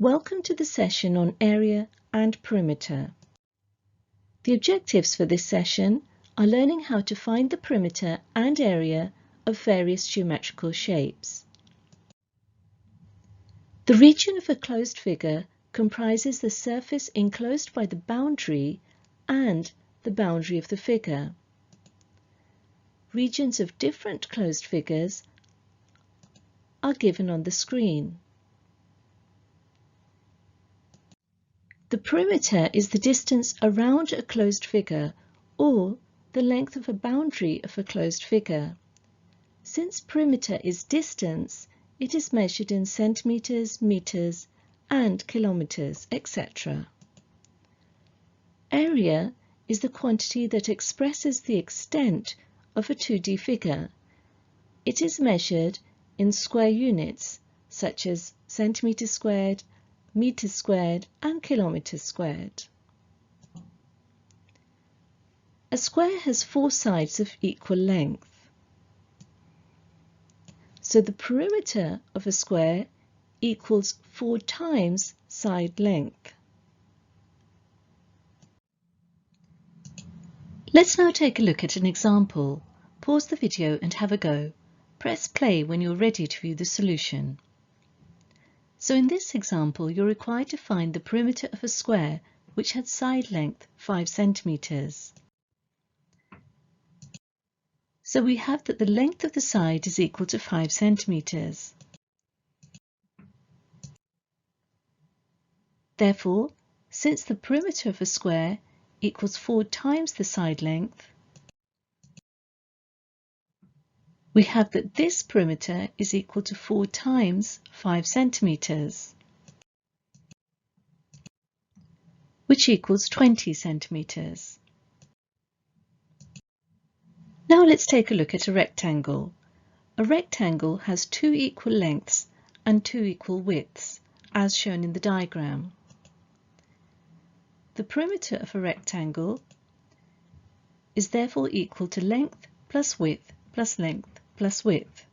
Welcome to the session on area and perimeter. The objectives for this session are learning how to find the perimeter and area of various geometrical shapes. The region of a closed figure comprises the surface enclosed by the boundary and the boundary of the figure. Regions of different closed figures are given on the screen. The perimeter is the distance around a closed figure or the length of a boundary of a closed figure. Since perimeter is distance, it is measured in centimeters, meters, and kilometers, etc. Area is the quantity that expresses the extent of a 2D figure. It is measured in square units such as centimeters squared, meters squared, and kilometers squared. A square has 4 sides of equal length. So the perimeter of a square equals 4 times side length. Let's now take a look at an example. Pause the video and have a go. Press play when you're ready to view the solution. So in this example, you're required to find the perimeter of a square which had side length 5 centimeters. So we have that the length of the side is equal to 5 centimeters. Therefore, since the perimeter of a square equals 4 times the side length, we have that this perimeter is equal to 4 times 5 centimeters, which equals 20 centimeters. Now let's take a look at a rectangle. A rectangle has 2 equal lengths and 2 equal widths, as shown in the diagram. The perimeter of a rectangle is therefore equal to length plus width plus length plus width.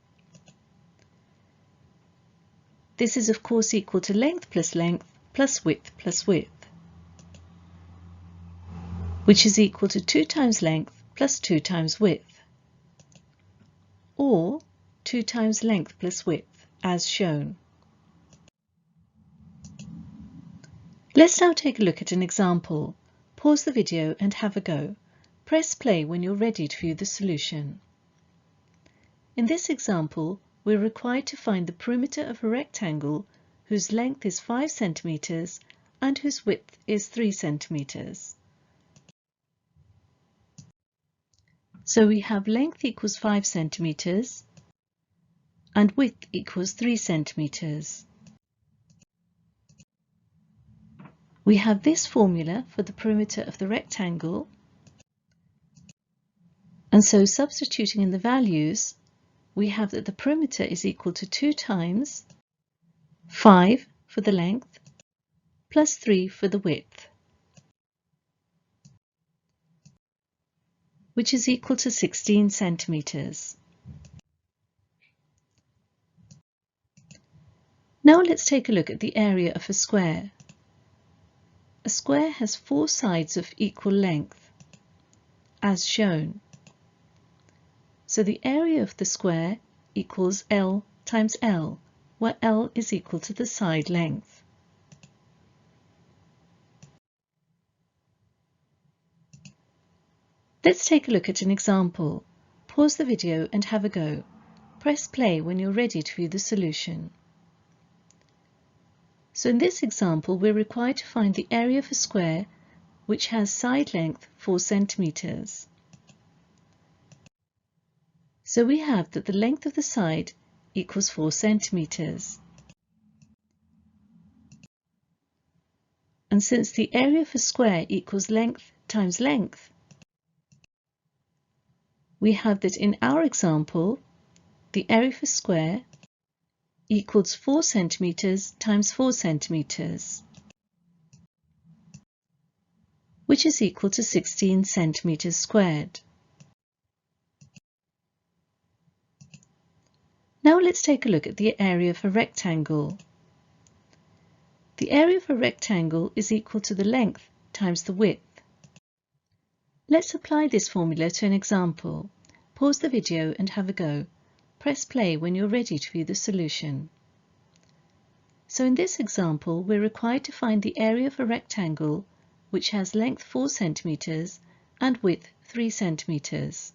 This is of course equal to length plus width, which is equal to 2 times length plus 2 times width, or 2 times length plus width, as shown. Let's now take a look at an example. Pause the video and have a go. Press play when you're ready to view the solution. In this example, we're required to find the perimeter of a rectangle whose length is 5 centimeters and whose width is 3 centimeters. So we have length equals 5 centimeters and width equals 3 centimeters. We have this formula for the perimeter of the rectangle, and so substituting in the values, we have that the perimeter is equal to 2 times 5 for the length plus 3 for the width, which is equal to 16 centimeters. Now let's take a look at the area of a square. A square has 4 sides of equal length, as shown. So the area of the square equals L times L, where L is equal to the side length. Let's take a look at an example. Pause the video and have a go. Press play when you're ready to view the solution. So in this example, we're required to find the area of a square which has side length 4 centimeters. So we have that the length of the side equals 4 centimeters. And since the area of a square equals length times length, we have that in our example, the area of a square equals 4 centimeters times 4 centimeters, which is equal to 16 centimeters squared. Now let's take a look at the area of a rectangle. The area of a rectangle is equal to the length times the width. Let's apply this formula to an example. Pause the video and have a go. Press play when you're ready to view the solution. So in this example, we're required to find the area of a rectangle which has length 4 centimeters and width 3 centimeters.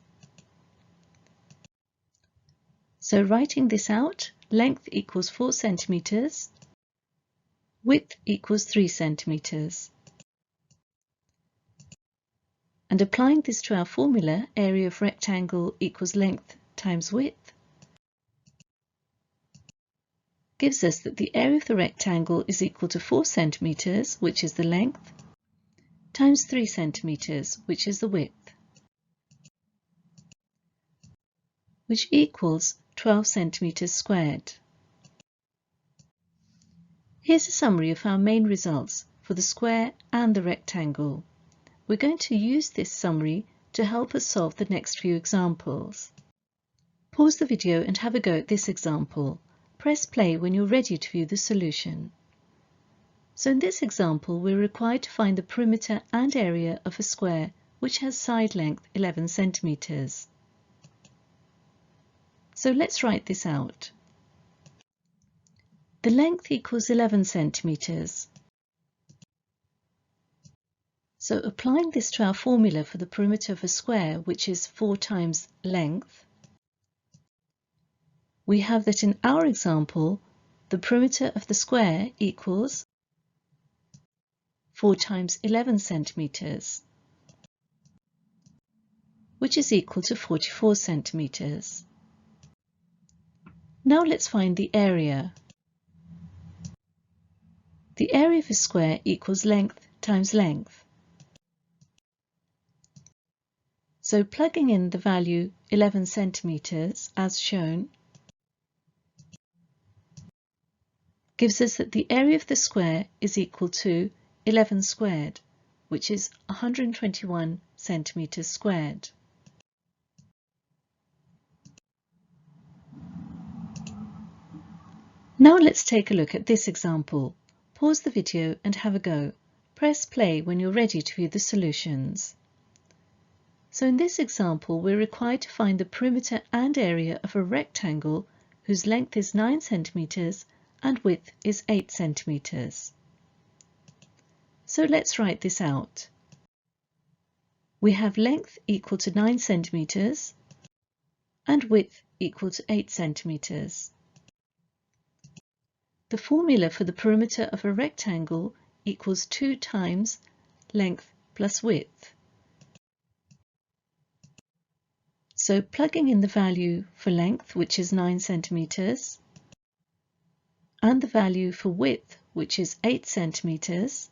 So writing this out, length equals 4 centimeters, width equals 3 centimeters. And applying this to our formula, area of rectangle equals length times width, gives us that the area of the rectangle is equal to 4 centimeters, which is the length, times 3 centimeters, which is the width, which equals 12 centimeters squared. Here's a summary of our main results for the square and the rectangle. We're going to use this summary to help us solve the next few examples. Pause the video and have a go at this example. Press play when you're ready to view the solution. So in this example, we're required to find the perimeter and area of a square which has side length 11 centimeters. So let's write this out. The length equals 11 centimeters. So applying this to our formula for the perimeter of a square, which is 4 times length, we have that in our example, the perimeter of the square equals 4 times 11 centimeters, which is equal to 44 centimeters. Now let's find the area. The area of a square equals length times length. So plugging in the value 11 centimeters as shown gives us that the area of the square is equal to 11 squared, which is 121 centimeters squared. Now let's take a look at this example. Pause the video and have a go. Press play when you're ready to view the solutions. So in this example, we're required to find the perimeter and area of a rectangle whose length is 9 centimeters and width is 8 centimeters. So let's write this out. We have length equal to 9 centimeters and width equal to 8 centimeters. The formula for the perimeter of a rectangle equals 2 times length plus width. So plugging in the value for length, which is 9 centimeters, and the value for width, which is 8 centimeters,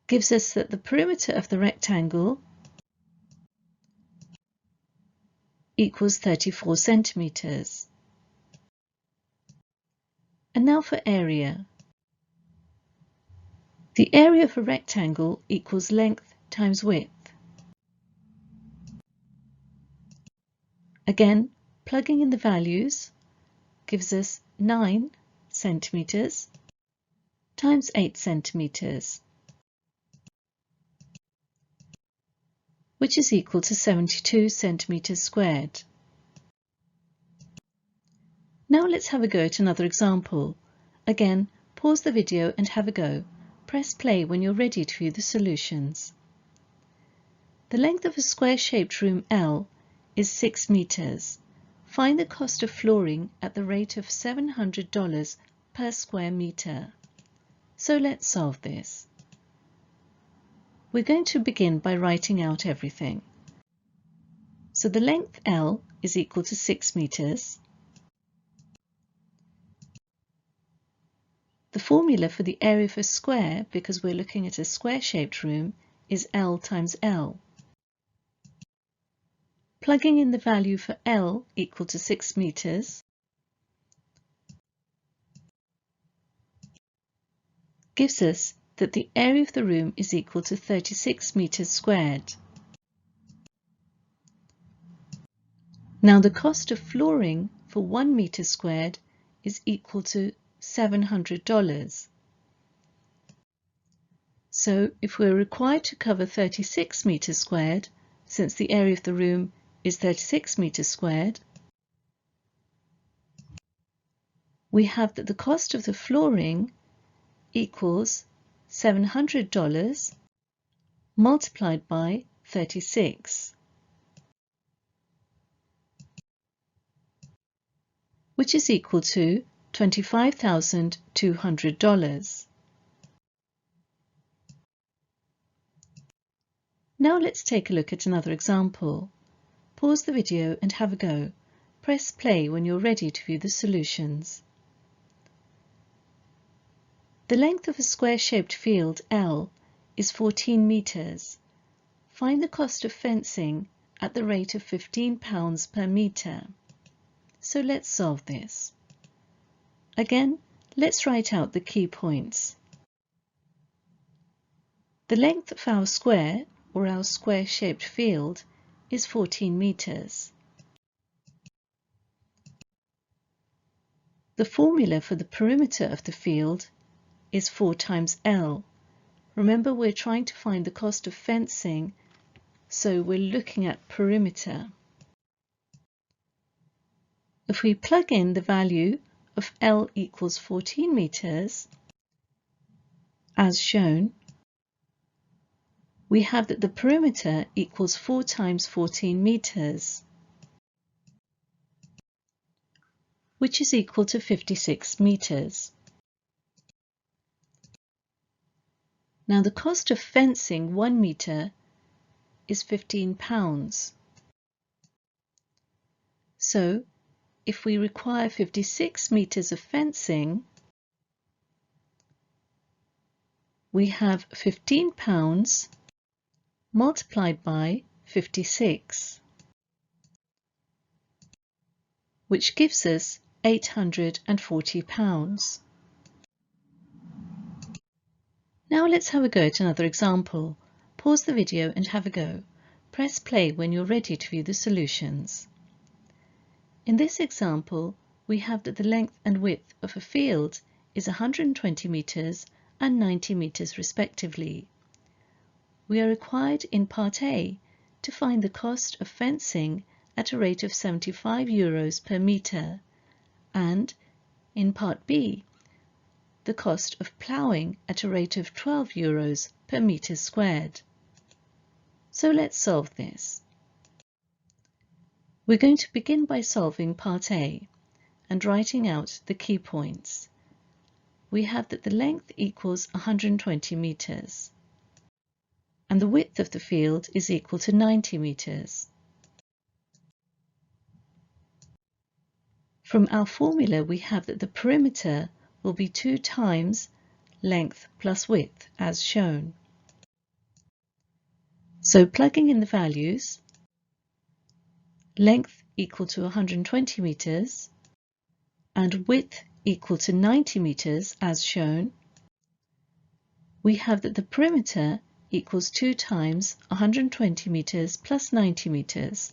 gives us that the perimeter of the rectangle equals 34 centimeters. And now for area. The area of a rectangle equals length times width. Again, plugging in the values gives us 9 centimeters times 8 centimeters, which is equal to 72 centimeters squared. Now let's have a go at another example. Again, pause the video and have a go. Press play when you're ready to view the solutions. The length of a square-shaped room L is 6 meters. Find the cost of flooring at the rate of $700 per square meter. So let's solve this. We're going to begin by writing out everything. So the length L is equal to 6 meters. The formula for the area of a square, because we're looking at a square-shaped room, is L times L. Plugging in the value for L equal to 6 meters gives us that the area of the room is equal to 36 meters squared. Now the cost of flooring for 1 meter squared is equal to $700. So if we're required to cover 36 meters squared, since the area of the room is 36 meters squared, we have that the cost of the flooring equals $700 multiplied by 36, which is equal to $25,200. Now let's take a look at another example. Pause the video and have a go. Press play when you're ready to view the solutions. The length of a square-shaped field L is 14 meters. Find the cost of fencing at the rate of £15 per meter. So let's solve this. Again, let's write out the key points. The length of our square, or our square-shaped field, is 14 meters. The formula for the perimeter of the field is 4 times L. Remember, we're trying to find the cost of fencing, so we're looking at perimeter. If we plug in the value of L equals 14 meters, as shown, we have that the perimeter equals 4 times 14 meters, which is equal to 56 meters. Now the cost of fencing 1 meter is £15. So if we require 56 meters of fencing, we have £15 multiplied by 56, which gives us £840. Now let's have a go at another example. Pause the video and have a go. Press play when you're ready to view the solutions. In this example, we have that the length and width of a field is 120 meters and 90 meters respectively. We are required in Part A to find the cost of fencing at a rate of €75 per meter, and in Part B, the cost of ploughing at a rate of €12 per meter squared. So let's solve this. We're going to begin by solving Part A and writing out the key points. We have that the length equals 120 meters and the width of the field is equal to 90 meters. From our formula, we have that the perimeter will be 2 times length plus width, as shown. So plugging in the values, length equal to 120 meters and width equal to 90 meters, as shown, we have that the perimeter equals 2 times 120 meters plus 90 meters.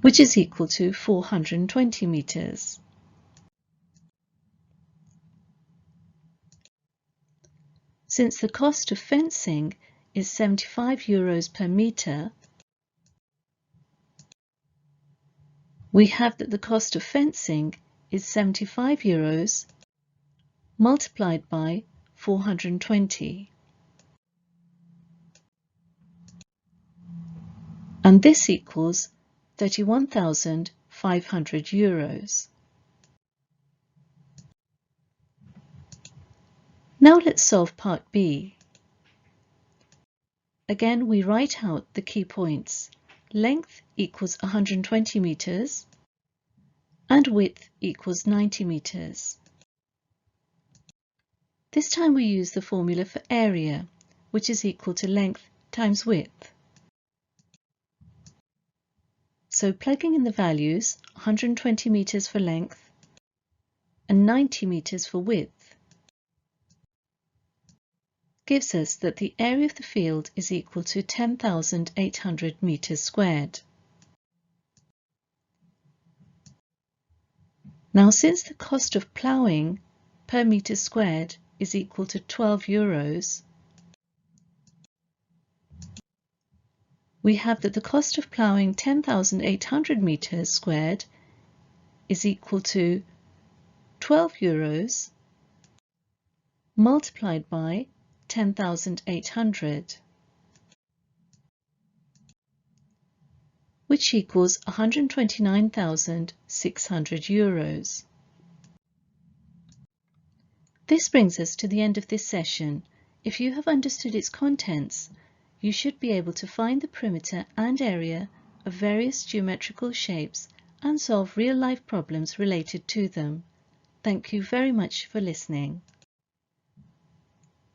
Which is equal to 420 meters. Since the cost of fencing is €75 per meter, we have that the cost of fencing is €75 multiplied by 420. And this equals €31,500. Now let's solve Part B. Again, we write out the key points. Length equals 120 meters and width equals 90 meters. This time we use the formula for area, which is equal to length times width. So plugging in the values, 120 meters for length and 90 meters for width, gives us that the area of the field is equal to 10,800 meters squared. Now, since the cost of ploughing per metre squared is equal to 12 euros, we have that the cost of ploughing 10,800 metres squared is equal to 12 euros multiplied by 10,800, which equals 129,600 euros. This brings us to the end of this session. If you have understood its contents, you should be able to find the perimeter and area of various geometrical shapes and solve real-life problems related to them. Thank you very much for listening.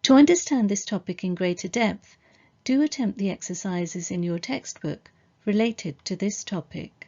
To understand this topic in greater depth, do attempt the exercises in your textbook related to this topic.